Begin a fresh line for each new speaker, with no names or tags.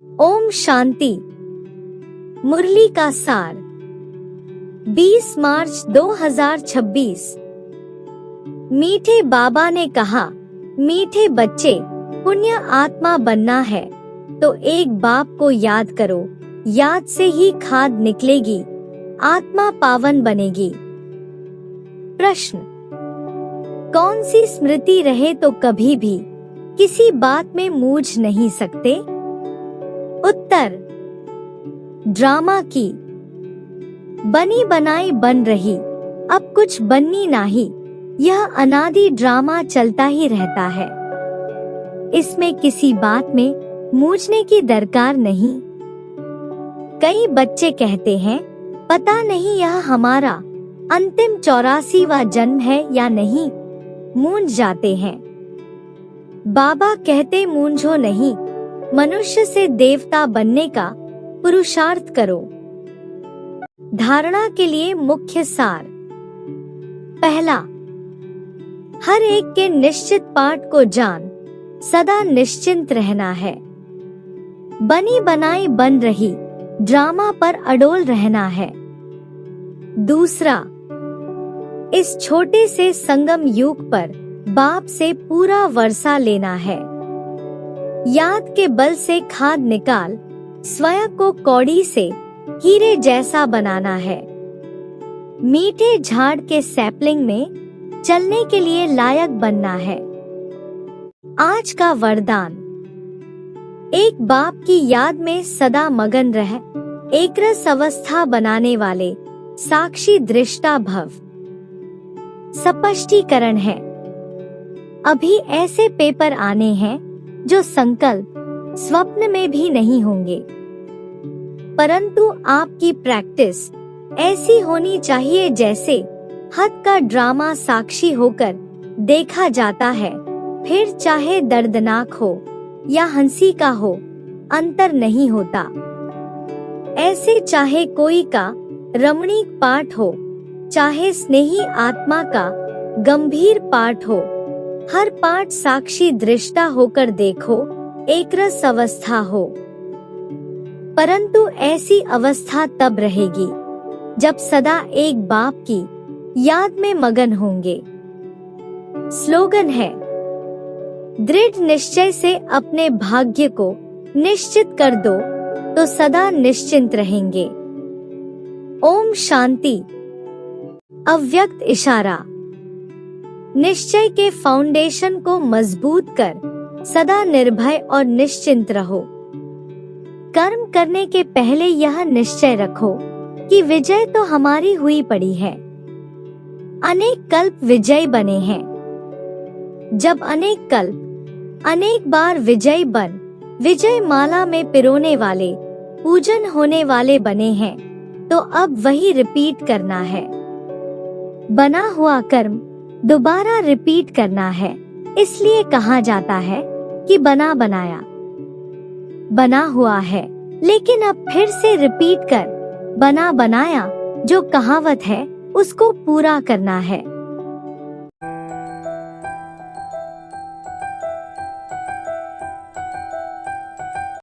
ओम शांति। मुरली का सार 20 मार्च 2026। मीठे बाबा ने कहा, मीठे बच्चे, पुण्य आत्मा बनना है तो एक बाप को याद करो, याद से ही खाद निकलेगी, आत्मा पावन बनेगी। प्रश्न, कौन सी स्मृति रहे तो कभी भी किसी बात में मूझ नहीं सकते? उत्तर, ड्रामा की। बनी बनाई बन रही, अब कुछ बननी नाही, यह अनादि ड्रामा चलता ही रहता है। इसमें किसी बात में मूझने की दरकार नहीं। कई बच्चे कहते हैं, पता नहीं यह हमारा अंतिम 84वां जन्म है या नहीं, मूंझ जाते हैं। बाबा कहते, मूंझो नहीं, मनुष्य से देवता बनने का पुरुषार्थ करो। धारणा के लिए मुख्य सार। पहला, हर एक के निश्चित पाठ को जान, सदा निश्चिंत रहना है। बनी बनाई बन रही ड्रामा पर अडोल रहना है। दूसरा, इस छोटे से संगम युग पर बाप से पूरा वर्षा लेना है। याद के बल से खाद निकाल, स्वयं को कौड़ी से हीरे जैसा बनाना है। मीठे झाड़ के सैपलिंग में चलने के लिए लायक बनना है। आज का वरदान, एक बाप की याद में सदा मगन रह, एक रस अवस्था बनाने वाले साक्षी दृष्टा भव। स्पष्टीकरण है, अभी ऐसे पेपर आने हैं जो संकल्प स्वप्न में भी नहीं होंगे, परंतु आपकी प्रैक्टिस ऐसी होनी चाहिए जैसे हद का ड्रामा साक्षी होकर देखा जाता है, फिर चाहे दर्दनाक हो या हंसी का हो, अंतर नहीं होता। ऐसे चाहे कोई का रमणीक पाठ हो, चाहे स्नेही आत्मा का गंभीर पाठ हो, हर पाठ साक्षी दृष्टा होकर देखो, एकरस अवस्था हो। परंतु ऐसी अवस्था तब रहेगी जब सदा एक बाप की याद में मगन होंगे। स्लोगन है, दृढ़ निश्चय से अपने भाग्य को निश्चित कर दो तो सदा निश्चिंत रहेंगे। ओम शांति। अव्यक्त इशारा, निश्चय के फाउंडेशन को मजबूत कर सदा निर्भय और निश्चिंत रहो। कर्म करने के पहले यह निश्चय रखो कि विजय तो हमारी हुई पड़ी है। अनेक कल्प विजय बने हैं। जब अनेक कल्प अनेक बार विजय बन विजय माला में पिरोने वाले पूजन होने वाले बने हैं, तो अब वही रिपीट करना है। बना हुआ कर्म दोबारा रिपीट करना है, इसलिए कहा जाता है कि बना बनाया। बना हुआ है, लेकिन अब फिर से रिपीट कर बना बनाया, जो कहावत है उसको पूरा करना है।